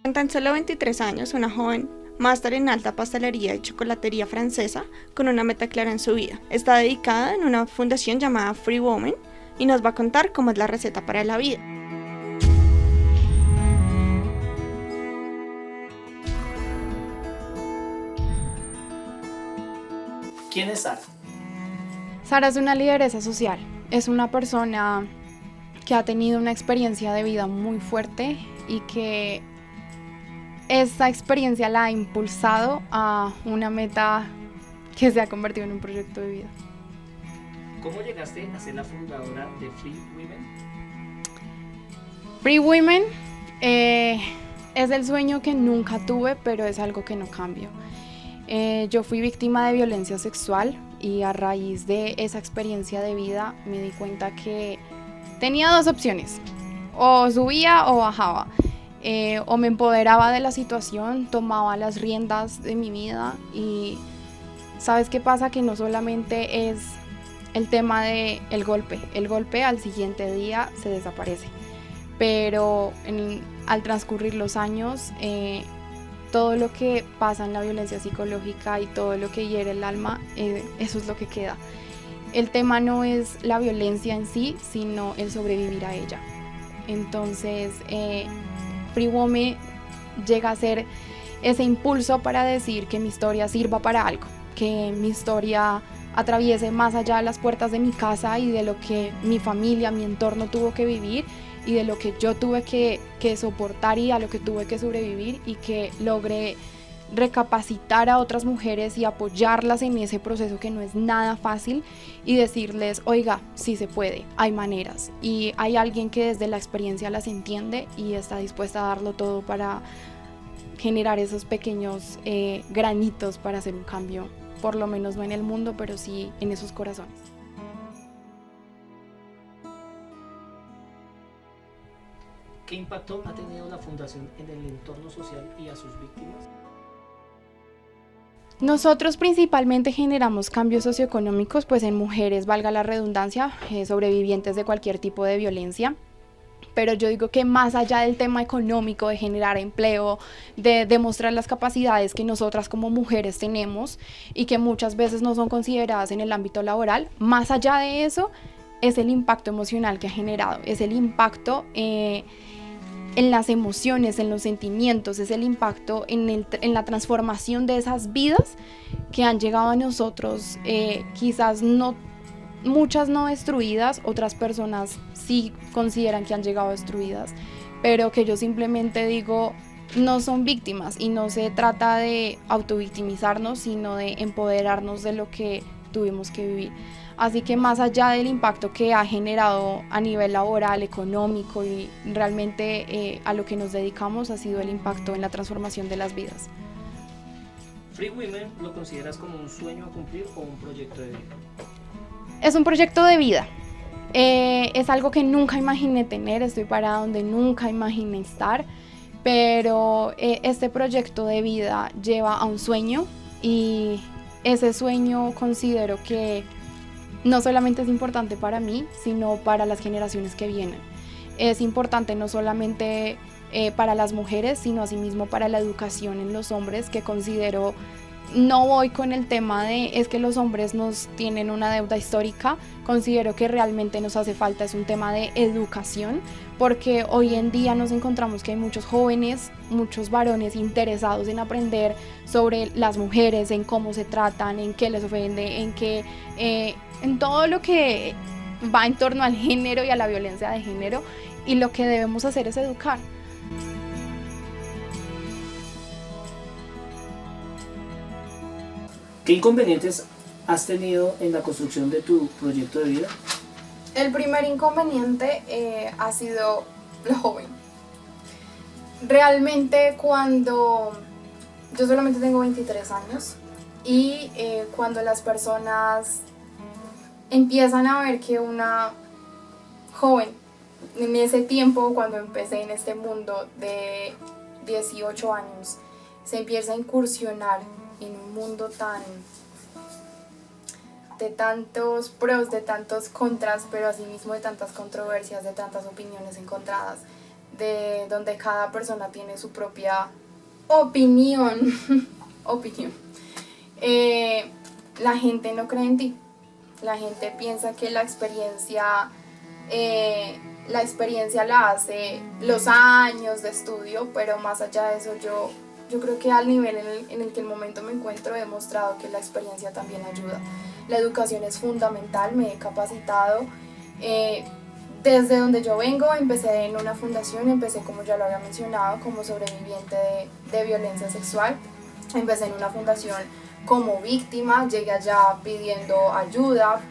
Con tan solo 23 años, una joven máster en alta pastelería y chocolatería francesa con una meta clara en su vida. Está dedicada en una fundación llamada Free Women y nos va a contar cómo es la receta para la vida. ¿Quién es Sara? Sara es una lideresa social, es una persona que ha tenido una experiencia de vida muy fuerte y que esa experiencia la ha impulsado a una meta que se ha convertido en un proyecto de vida. ¿Cómo llegaste a ser la fundadora de Free Women? Free Women es el sueño que nunca tuve, pero es algo que no cambio. Yo fui víctima de violencia sexual y a raíz de esa experiencia de vida me di cuenta que tenía dos opciones, o subía o bajaba, o me empoderaba de la situación, tomaba las riendas de mi vida y ¿sabes qué pasa? Que no solamente es el tema del golpe al siguiente día se desaparece, pero al transcurrir los años todo lo que pasa en la violencia psicológica y todo lo que hiere el alma, eso es lo que queda. El tema no es la violencia en sí, sino el sobrevivir a ella. Entonces, Free Women llega a ser ese impulso para decir que mi historia sirva para algo, que mi historia atraviese más allá de las puertas de mi casa y de lo que mi familia, mi entorno tuvo que vivir y de lo que yo tuve que soportar y a lo que tuve que sobrevivir, y que logré recapacitar a otras mujeres y apoyarlas en ese proceso que no es nada fácil y decirles, oiga, sí se puede, hay maneras y hay alguien que desde la experiencia las entiende y está dispuesta a darlo todo para generar esos pequeños granitos para hacer un cambio, por lo menos no en el mundo, pero sí en esos corazones. ¿Qué impacto ha tenido la fundación en el entorno social y a sus víctimas? Nosotros principalmente generamos cambios socioeconómicos pues en mujeres, valga la redundancia, sobrevivientes de cualquier tipo de violencia. Pero yo digo que más allá del tema económico, de generar empleo, de demostrar las capacidades que nosotras como mujeres tenemos y que muchas veces no son consideradas en el ámbito laboral, más allá de eso es el impacto emocional que ha generado, es el impacto en las emociones, en los sentimientos, es el impacto en la transformación de esas vidas que han llegado a nosotros, quizás no, muchas no destruidas, otras personas sí consideran que han llegado destruidas, pero que yo simplemente digo, no son víctimas y no se trata de autovictimizarnos, sino de empoderarnos de lo que tuvimos que vivir. Así que más allá del impacto que ha generado a nivel laboral, económico y realmente a lo que nos dedicamos, ha sido el impacto en la transformación de las vidas. ¿Free Women lo consideras como un sueño a cumplir o un proyecto de vida? Es un proyecto de vida. Es algo que nunca imaginé tener, estoy parada donde nunca imaginé estar, pero este proyecto de vida lleva a un sueño y ese sueño considero que no solamente es importante para mí, sino para las generaciones que vienen. Es importante no solamente para las mujeres, sino asimismo para la educación en los hombres, que considero, no voy con el tema de es que los hombres nos tienen una deuda histórica, considero que realmente nos hace falta, es un tema de educación, porque hoy en día nos encontramos que hay muchos jóvenes, muchos varones interesados en aprender sobre las mujeres, en cómo se tratan, en qué les ofende, en todo lo que va en torno al género y a la violencia de género, y lo que debemos hacer es educar. ¿Qué inconvenientes has tenido en la construcción de tu proyecto de vida? El primer inconveniente ha sido lo joven. Realmente cuando yo solamente tengo 23 años y cuando las personas empiezan a ver que una joven, en ese tiempo cuando empecé en este mundo de 18 años, se empieza a incursionar en un mundo de tantos pros, de tantos contras, pero asimismo de tantas controversias, de tantas opiniones encontradas, de donde cada persona tiene su propia opinión. opinión. La gente no cree en ti. La gente piensa que la experiencia la hace los años de estudio, pero más allá de eso yo creo que al nivel en el que el momento me encuentro he demostrado que la experiencia también ayuda. La educación es fundamental, me he capacitado. Desde donde yo vengo, empecé en una fundación, empecé, como ya lo había mencionado, como sobreviviente de violencia sexual. Empecé en una fundación como víctima, llegué allá pidiendo ayuda,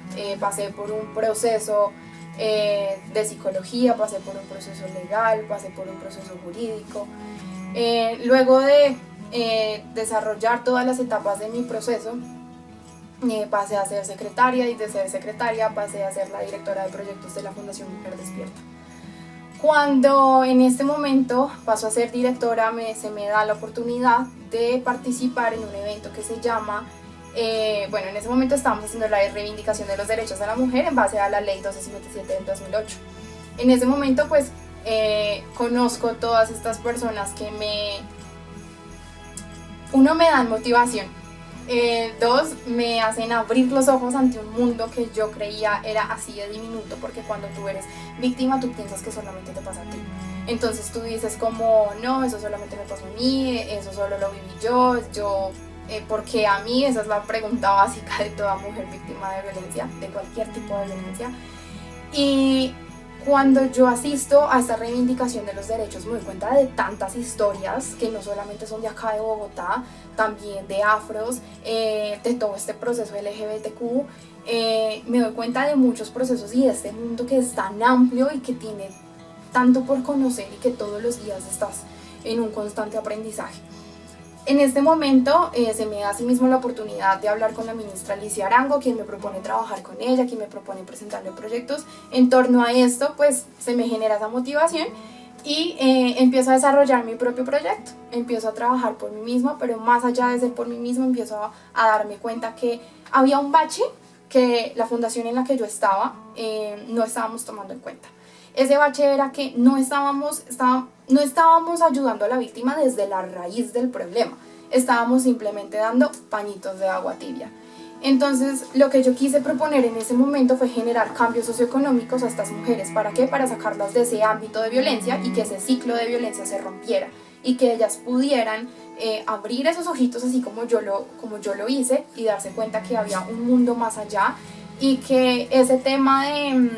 pasé por un proceso de psicología, pasé por un proceso legal, pasé por un proceso jurídico. Luego de desarrollar todas las etapas de mi proceso, pasé a ser secretaria, y de ser secretaria pasé a ser la directora de proyectos de la Fundación Mujer Despierta. Cuando en este momento paso a ser directora, se me da la oportunidad de participar en un evento que se llama, en ese momento estábamos haciendo la reivindicación de los derechos de la mujer en base a la ley 1257 del 2008. En ese momento pues conozco todas estas personas que uno, me dan motivación, dos, me hacen abrir los ojos ante un mundo que yo creía era así de diminuto, porque cuando tú eres víctima tú piensas que solamente te pasa a ti. Entonces tú dices como, no, eso solamente me pasó a mí, eso solo lo viví yo, ¿por qué a mí? Esa es la pregunta básica de toda mujer víctima de violencia, de cualquier tipo de violencia. Y cuando yo asisto a esta reivindicación de los derechos me doy cuenta de tantas historias que no solamente son de acá de Bogotá, también de afros, de todo este proceso LGBTQ. Me doy cuenta de muchos procesos y de este mundo que es tan amplio y que tiene tanto por conocer y que todos los días estás en un constante aprendizaje. En este momento se me da asimismo la oportunidad de hablar con la ministra Alicia Arango, quien me propone trabajar con ella, quien me propone presentarle proyectos. En torno a esto, pues se me genera esa motivación y empiezo a desarrollar mi propio proyecto. Empiezo a trabajar por mí misma, pero más allá de ser por mí misma, empiezo a darme cuenta que había un bache que la fundación en la que yo estaba no estábamos tomando en cuenta. Ese bache era que no estábamos ayudando a la víctima desde la raíz del problema. Estábamos simplemente dando pañitos de agua tibia. Entonces, lo que yo quise proponer en ese momento fue generar cambios socioeconómicos a estas mujeres. ¿Para qué? Para sacarlas de ese ámbito de violencia y que ese ciclo de violencia se rompiera y que ellas pudieran abrir esos ojitos así como yo lo hice y darse cuenta que había un mundo más allá y que ese tema de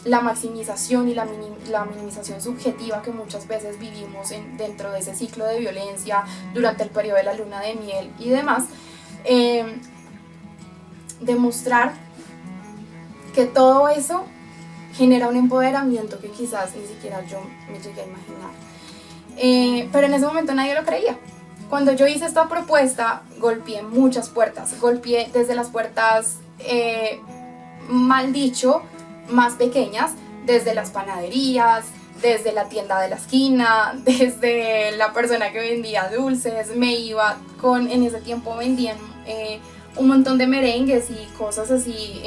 la maximización y la minimización subjetiva que muchas veces vivimos dentro de ese ciclo de violencia durante el periodo de la luna de miel y demás, demostrar que todo eso genera un empoderamiento que quizás ni siquiera yo me llegué a imaginar. Pero en ese momento nadie lo creía. Cuando yo hice esta propuesta, golpeé muchas puertas. Golpeé desde las puertas, mal dicho, más pequeñas, desde las panaderías, desde la tienda de la esquina, desde la persona que vendía dulces. En ese tiempo vendían un montón de merengues y cosas así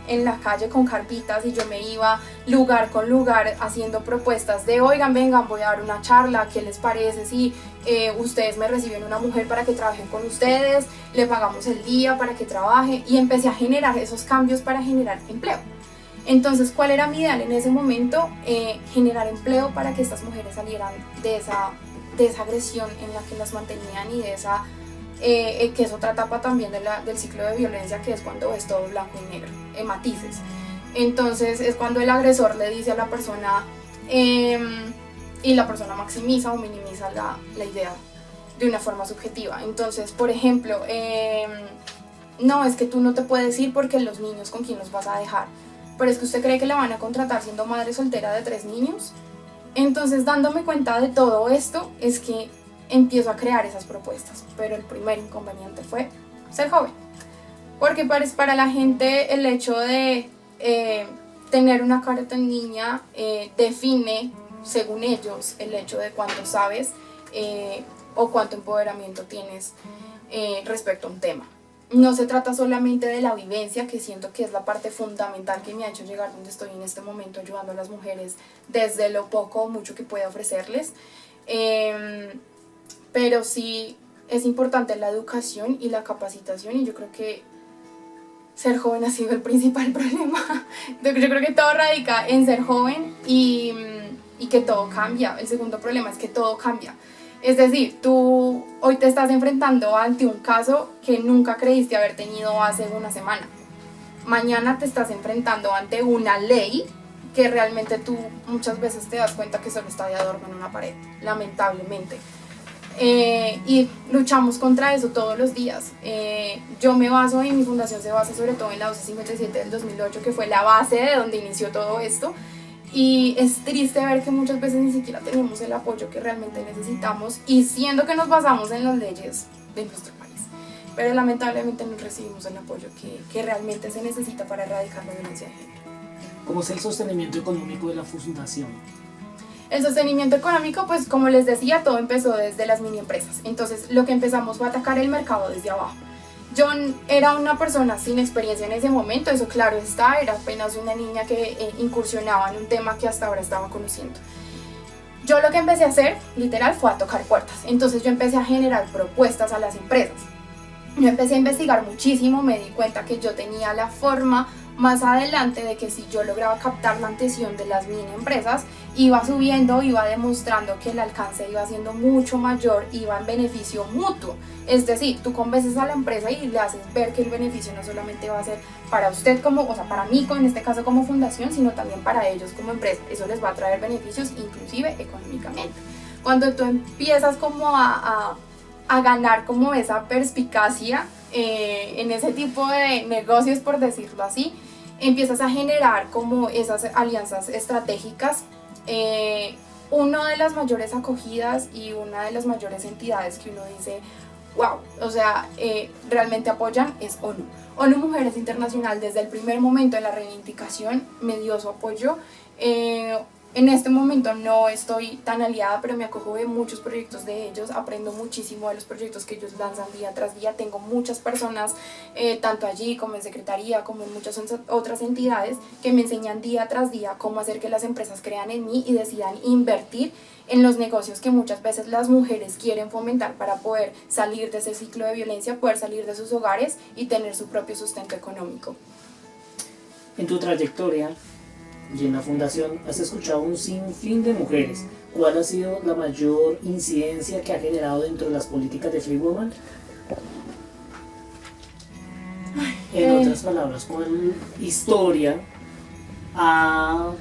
en la calle con carpitas, y yo me iba lugar con lugar haciendo propuestas de oigan, vengan, voy a dar una charla, ¿qué les parece si ustedes me reciben una mujer para que trabaje con ustedes, le pagamos el día para que trabaje? Y empecé a generar esos cambios para generar empleo. Entonces, ¿cuál era mi ideal en ese momento? Generar empleo para que estas mujeres salieran de esa agresión en la que las mantenían y de esa que es otra etapa también del ciclo de violencia, que es cuando es todo blanco y negro, matices. Entonces es cuando el agresor le dice a la persona y la persona maximiza o minimiza la idea de una forma subjetiva. Entonces, por ejemplo, no, es que tú no te puedes ir porque los niños con quién los vas a dejar, pero es que usted cree que la van a contratar siendo madre soltera de 3 niños. Entonces, dándome cuenta de todo esto, es que empiezo a crear esas propuestas, pero el primer inconveniente fue ser joven, porque para la gente el hecho de tener una cara tan niña define, según ellos, el hecho de cuánto sabes o cuánto empoderamiento tienes respecto a un tema. no se trata solamente de la vivencia, que siento que es la parte fundamental que me ha hecho llegar donde estoy en este momento, ayudando a las mujeres desde lo poco o mucho que pueda ofrecerles, pero sí es importante la educación y la capacitación, y yo creo que ser joven ha sido el principal problema. Yo creo que todo radica en ser joven y que todo cambia. El segundo problema es que todo cambia. Es decir, tú hoy te estás enfrentando ante un caso que nunca creíste haber tenido hace una semana. Mañana te estás enfrentando ante una ley que realmente tú muchas veces te das cuenta que solo está de adorno en una pared, lamentablemente. Y luchamos contra eso todos los días. Yo me baso, y mi fundación se basa sobre todo en la 1257 del 2008, que fue la base de donde inició todo esto. Y es triste ver que muchas veces ni siquiera tenemos el apoyo que realmente necesitamos, y siendo que nos basamos en las leyes de nuestro país, pero lamentablemente no recibimos el apoyo que realmente se necesita para erradicar la violencia de género. ¿Cómo es el sostenimiento económico de la fundación? El sostenimiento económico, pues como les decía, todo empezó desde las mini empresas. Entonces lo que empezamos fue atacar el mercado desde abajo. Yo era una persona sin experiencia en ese momento, eso claro está, era apenas una niña que incursionaba en un tema que hasta ahora estaba conociendo. Yo lo que empecé a hacer, literal, fue a tocar puertas. Entonces yo empecé a generar propuestas a las empresas. Yo empecé a investigar muchísimo, me di cuenta que yo tenía la forma más adelante de que si yo lograba captar la atención de las mini empresas, iba subiendo, iba demostrando que el alcance iba siendo mucho mayor, iba en beneficio mutuo. Es decir, tú convences a la empresa y le haces ver que el beneficio no solamente va a ser para usted como, o sea, para mí en este caso como fundación, sino también para ellos como empresa. Eso les va a traer beneficios, inclusive económicamente. Cuando tú empiezas como a ganar como esa perspicacia en ese tipo de negocios, por decirlo así, empiezas a generar como esas alianzas estratégicas. Una de las mayores acogidas y una de las mayores entidades que uno dice, wow, o sea, realmente apoyan es ONU. ONU Mujeres Internacional desde el primer momento de la reivindicación me dio su apoyo. En este momento no estoy tan aliada, pero me acojo de muchos proyectos de ellos, aprendo muchísimo de los proyectos que ellos lanzan día tras día. Tengo muchas personas, tanto allí como en Secretaría, como en muchas otras entidades, que me enseñan día tras día cómo hacer que las empresas crean en mí y decidan invertir en los negocios que muchas veces las mujeres quieren fomentar para poder salir de ese ciclo de violencia, poder salir de sus hogares y tener su propio sustento económico. En tu trayectoria y en la fundación has escuchado un sinfín de mujeres. ¿Cuál ha sido la mayor incidencia que ha generado dentro de las políticas de Free Women? En otras palabras, ¿cuál historia ha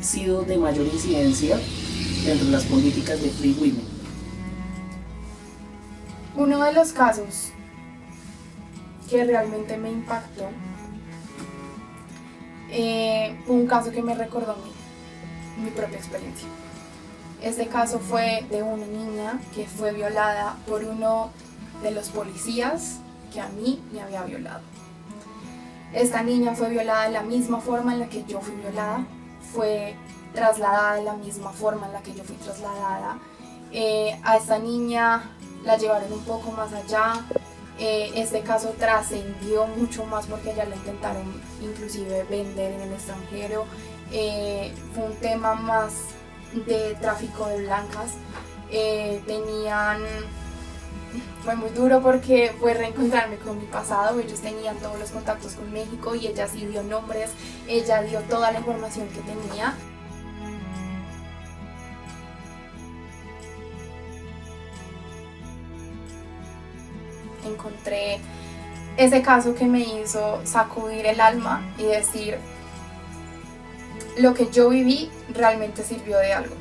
sido de mayor incidencia dentro de las políticas de Free Women? Uno de los casos que realmente me impactó, un caso que me recordó mi propia experiencia. Este caso fue de una niña que fue violada por uno de los policías que a mí me había violado. Esta niña fue violada de la misma forma en la que yo fui violada, fue trasladada de la misma forma en la que yo fui trasladada. A esta niña la llevaron un poco más allá. Este caso trascendió mucho más porque ya la intentaron inclusive vender en el extranjero. Fue un tema más de tráfico de blancas. Fue muy duro porque fue reencontrarme con mi pasado. Ellos tenían todos los contactos con México y ella sí dio nombres, ella dio toda la información que tenía. Encontré ese caso que me hizo sacudir el alma y decir, lo que yo viví realmente sirvió de algo.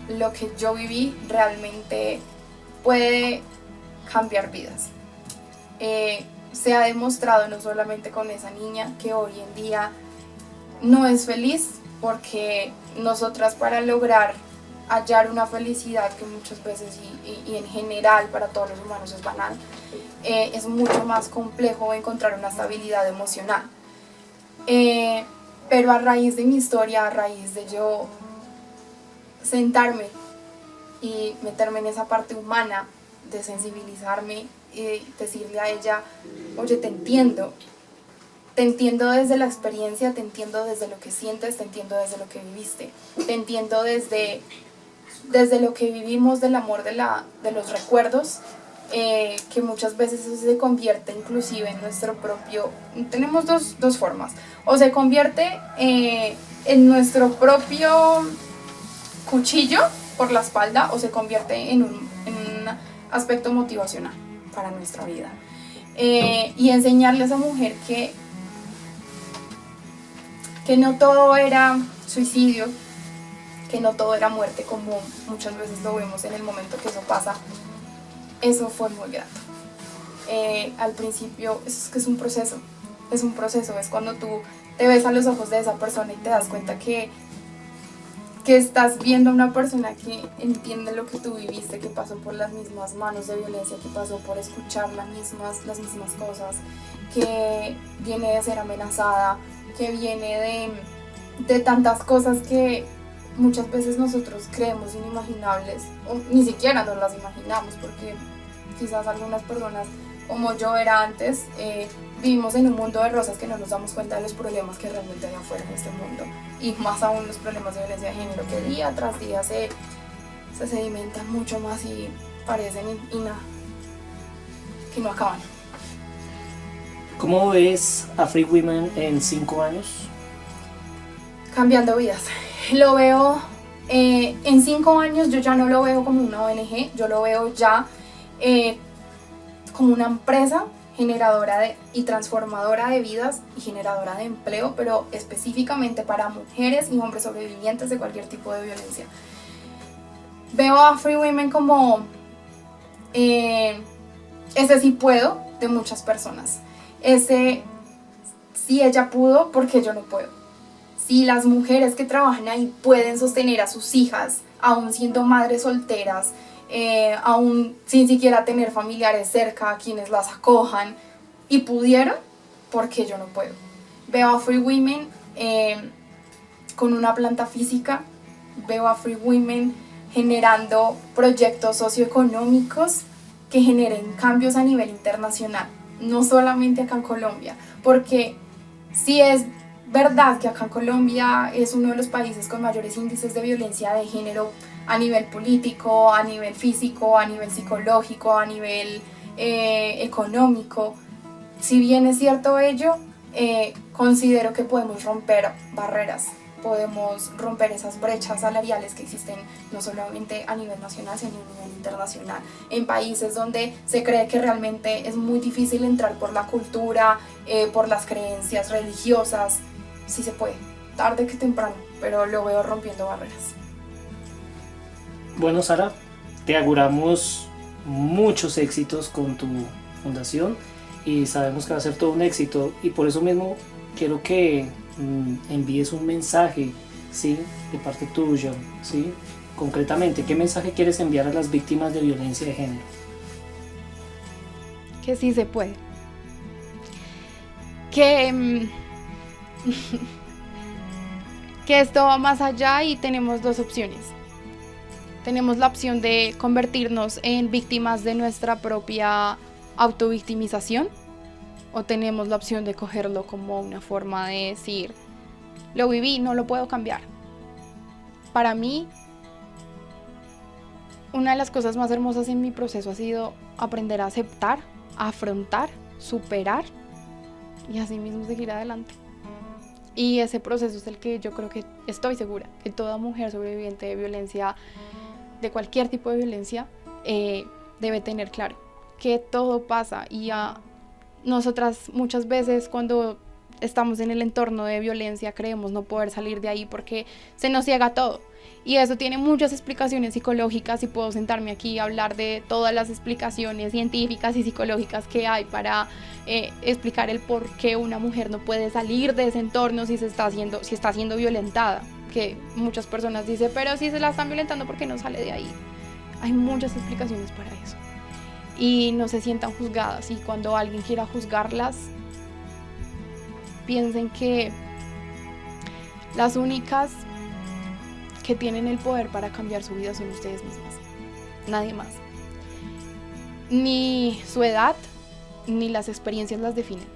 Lo que yo viví realmente puede cambiar vidas. Se ha demostrado no solamente con esa niña que hoy en día no es feliz, porque nosotras para lograr hallar una felicidad que muchas veces y en general para todos los humanos es banal, es mucho más complejo encontrar una estabilidad emocional. Pero a raíz de mi historia, a raíz de yo sentarme y meterme en esa parte humana de sensibilizarme y decirle a ella, oye, te entiendo desde la experiencia, te entiendo desde lo que sientes, te entiendo desde lo que viviste, te entiendo desde lo que vivimos, del amor, de los recuerdos, que muchas veces eso se convierte inclusive en nuestro propio, tenemos dos formas, o se convierte en nuestro propio cuchillo por la espalda, o se convierte en un aspecto motivacional para nuestra vida. Y enseñarle a esa mujer que no todo era suicidio, que no todo era muerte, como muchas veces lo vemos en el momento que eso pasa. Eso fue muy grato. Al principio es que es un proceso, es cuando tú te ves a los ojos de esa persona y te das cuenta que estás viendo a una persona que entiende lo que tú viviste, que pasó por las mismas manos de violencia, que pasó por escuchar las mismas cosas, que viene de ser amenazada, que viene de tantas cosas que muchas veces nosotros creemos inimaginables, o ni siquiera nos las imaginamos, porque quizás algunas personas, como yo era antes, vivimos en un mundo de rosas que no nos damos cuenta de los problemas que realmente hay afuera en este mundo, y más aún los problemas de violencia de género que día tras día se sedimentan mucho más y parecen que no acaban. ¿Cómo ves a Free Women en 5 años? Cambiando vidas. Lo veo, en 5 años yo ya no lo veo como una ONG, yo lo veo ya como una empresa generadora y transformadora de vidas y generadora de empleo, pero específicamente para mujeres y hombres sobrevivientes de cualquier tipo de violencia. Veo a Free Women como ese sí puedo de muchas personas, ese si ella pudo, porque yo no puedo. Si las mujeres que trabajan ahí pueden sostener a sus hijas, aún siendo madres solteras, aún sin siquiera tener familiares cerca a quienes las acojan, y pudieron, ¿por qué yo no puedo? Veo a Free Women con una planta física, veo a Free Women generando proyectos socioeconómicos que generen cambios a nivel internacional, no solamente acá en Colombia, porque sí es verdad que acá en Colombia es uno de los países con mayores índices de violencia de género a nivel político, a nivel físico, a nivel psicológico, a nivel económico. Si bien es cierto ello, considero que podemos romper barreras, podemos romper esas brechas salariales que existen no solamente a nivel nacional, sino a nivel internacional, en países donde se cree que realmente es muy difícil entrar por la cultura, por las creencias religiosas. Sí se puede, tarde que temprano, pero lo veo rompiendo barreras. Bueno, Sara, te auguramos muchos éxitos con tu fundación y sabemos que va a ser todo un éxito, y por eso mismo quiero que envíes un mensaje, ¿sí?, de parte tuya, ¿sí? Concretamente, ¿qué mensaje quieres enviar a las víctimas de violencia de género? Que sí se puede. Que esto va más allá y tenemos dos opciones. Tenemos la opción de convertirnos en víctimas de nuestra propia autovictimización, o tenemos la opción de cogerlo como una forma de decir, lo viví, no lo puedo cambiar. Para mí, una de las cosas más hermosas en mi proceso ha sido aprender a aceptar, a afrontar, superar y así mismo seguir adelante. Y ese proceso es el que yo creo que estoy segura que toda mujer sobreviviente de violencia, de cualquier tipo de violencia, debe tener claro que todo pasa, y a nosotras muchas veces cuando estamos en el entorno de violencia creemos no poder salir de ahí porque se nos ciega todo, y eso tiene muchas explicaciones psicológicas, y puedo sentarme aquí y hablar de todas las explicaciones científicas y psicológicas que hay para explicar el por qué una mujer no puede salir de ese entorno si está siendo violentada, que muchas personas dicen, pero si se la están violentando, ¿por qué no sale de ahí? Hay muchas explicaciones para eso, y no se sientan juzgadas, y cuando alguien quiera juzgarlas, piensen que las únicas que tienen el poder para cambiar su vida son ustedes mismas, nadie más. Ni su edad ni las experiencias las definen.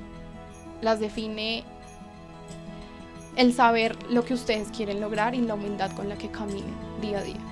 Las define el saber lo que ustedes quieren lograr y la humildad con la que caminen día a día.